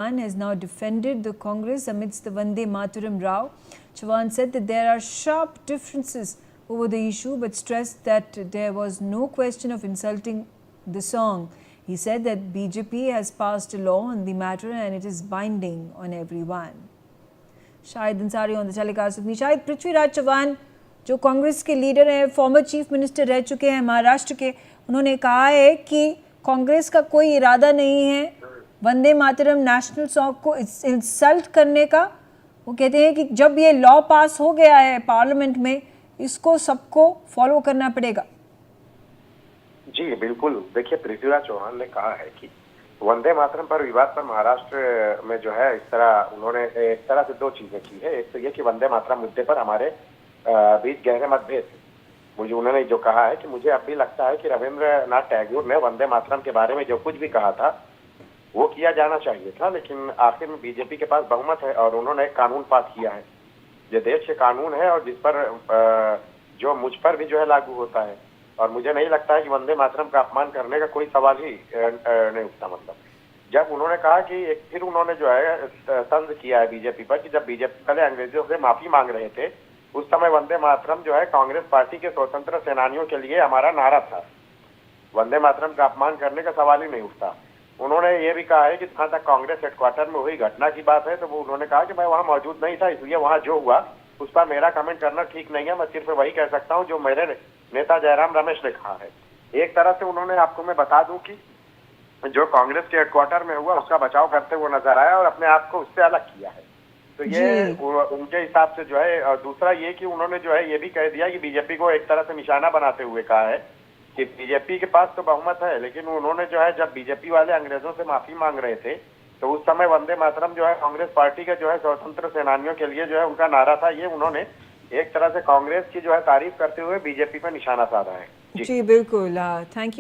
has now defended the Congress amidst the Vande Mataram row. Chauhan said that there are sharp differences over the issue but stressed that there was no question of insulting the song. He said that BJP has passed a law on the matter and it is binding on everyone. Shahid Ansari on the telecast with me. Shahid, Prithviraj Chauhan जो कांग्रेस के leader हैं, former chief minister रह चुके हैं महाराष्ट्र के, उन्होंने कहा है कि कांग्रेस का कोई इरादा नहीं है वंदे मातरम नेशनल सॉन्ग को इंसल्ट करने का। वो कहते हैं कि जब ये लॉ पास हो गया है पार्लियामेंट में, इसको सबको फॉलो करना पड़ेगा। जी बिल्कुल, देखिए पृथ्वीराज चौहान ने कहा है कि वंदे मातरम पर विवाद पर महाराष्ट्र में जो है इस तरह उन्होंने एक तरह से दो चीजें की है। एक तो ये कि वंदे मातरम मुद्दे पर हमारे बीच गहरे मतभेद, मुझे उन्होंने जो कहा है कि मुझे अब भी लगता है कि रविंद्रनाथ टैगोर ने वंदे मातरम के बारे में जो कुछ भी कहा था वो किया जाना चाहिए था, लेकिन आखिर में बीजेपी के पास बहुमत है और उन्होंने एक कानून पास किया है। ये देश के कानून है और जिस पर जो मुझ पर भी जो है लागू होता है, और मुझे नहीं लगता है कि वंदे मातरम का अपमान करने का कोई सवाल ही नहीं उठता। मतलब जब उन्होंने कहा कि एक फिर उन्होंने जो है तंज किया है बीजेपी पर कि जब बीजेपी पहले अंग्रेजों से माफी मांग रहे थे उस समय वंदे मातरम जो है कांग्रेस पार्टी के स्वतंत्र सेनानियों के लिए हमारा नारा था। वंदे मातरम का अपमान करने का सवाल ही नहीं उठता। उन्होंने ये भी कहा है कि जहाँ तक कांग्रेस हेडक्वार्टर में हुई घटना की बात है तो वो उन्होंने कहा कि मैं वहाँ मौजूद नहीं था, इसलिए वहाँ जो हुआ उस पर मेरा कमेंट करना ठीक नहीं है। मैं सिर्फ वही कह सकता हूँ जो मेरे नेता जयराम रमेश ने कहा है। एक तरह से उन्होंने, आपको मैं बता दूं कि जो कांग्रेस के हेडक्वार्टर में हुआ उसका बचाव करते हुए नजर आया और अपने आप को उससे अलग किया है। तो ये उनके हिसाब से जो है। और दूसरा ये कि उन्होंने जो है ये भी कह दिया कि बीजेपी को एक तरह से निशाना बनाते हुए कहा है कि बीजेपी के पास तो बहुमत है, लेकिन उन्होंने जो है जब बीजेपी वाले अंग्रेजों से माफी मांग रहे थे तो उस समय वंदे मातरम जो है कांग्रेस पार्टी के जो है स्वतंत्र सेनानियों के लिए जो है उनका नारा था। ये उन्होंने एक तरह से कांग्रेस की जो है तारीफ करते हुए बीजेपी पर निशाना साधा है। जी बिल्कुल, थैंक यू।